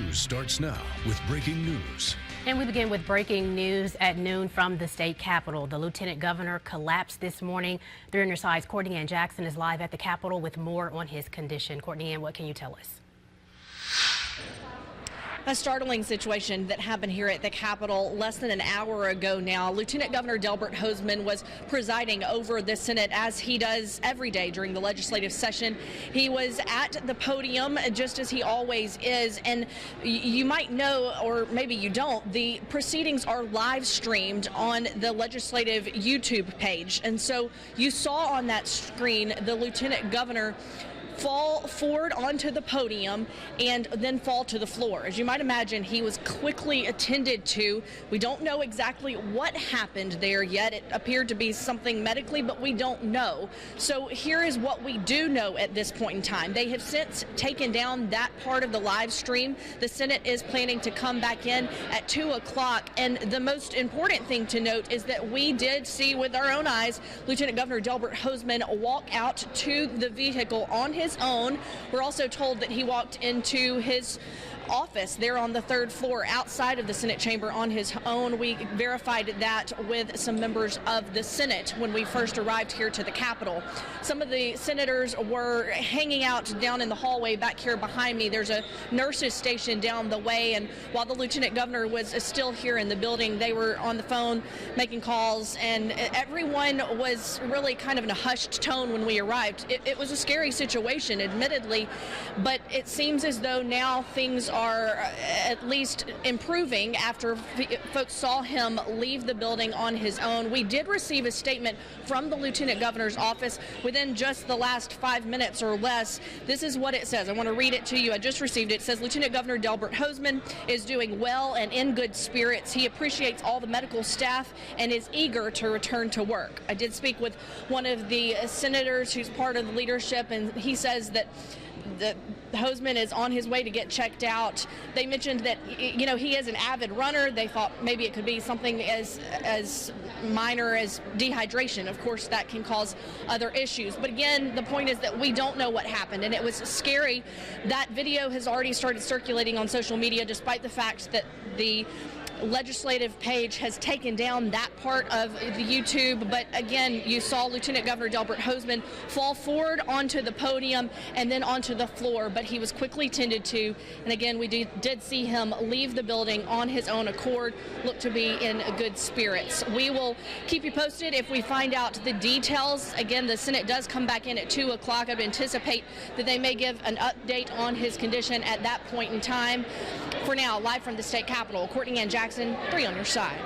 News starts now with breaking news. And we begin with breaking news at noon from the state capitol. The lieutenant governor collapsed this morning. 3 on your side's Courtney Ann Jackson is live at the capitol with more on his condition. Courtney Ann, what can you tell us? A startling situation that happened here at the Capitol less than an hour ago now. Lieutenant Governor Delbert Hosemann was presiding over the Senate as he does every day during the legislative session. He was at the podium just as he always is, and you might know, or maybe you don't, the proceedings are live streamed on the legislative YouTube page. And so you saw on that screen the Lieutenant Governor fall forward onto the podium and then fall to the floor. As you might imagine, he was quickly attended to. We don't know exactly what happened there yet. It appeared to be something medically, but we don't know. So here is what we do know at this point in time. They have since taken down that part of the live stream. The Senate is planning to come back in at 2 o'clock. And the most important thing to note is that we did see with our own eyes Lieutenant Governor Delbert Hosemann walk out to the vehicle on his own. We're also told that he walked into his office there on the 3rd floor outside of the Senate chamber on his own. We verified that with some members of the Senate when we first arrived here to the Capitol. Some of the senators were hanging out down in the hallway back here behind me. There's a nurses station down the way, and while the lieutenant governor was still here in the building, they were on the phone making calls, and everyone was really kind of in a hushed tone when we arrived. It was a scary situation, admittedly, but it seems as though now things are at least improving after folks saw him leave the building on his own. We did receive a statement from the Lieutenant Governor's office within just the last 5 minutes or less. This is what it says. I want to read it to you. I just received it. It says, Lieutenant Governor Delbert Hosemann is doing well and in good spirits. He appreciates all the medical staff and is eager to return to work. I did speak with one of the senators who's part of the leadership, and he says that Hosemann is on his way to get checked out. They mentioned that, you know, he is an avid runner. They thought maybe it could be something as minor as dehydration. Of course, that can cause other issues. But again, the point is that we don't know what happened, and it was scary. That video has already started circulating on social media, despite the fact that the legislative page has taken down that part of the YouTube. But again, you saw Lieutenant Governor Delbert Hosemann fall forward onto the podium and then onto the floor, but he was quickly tended to. And again, we did see him leave the building on his own accord, look to be in good spirits. We will keep you posted if we find out the details. Again, the Senate does come back in at 2 o'clock. I would anticipate that they may give an update on his condition at that point in time. For now, live from the state capitol, Courtney Ann Jackson, 3 on your side.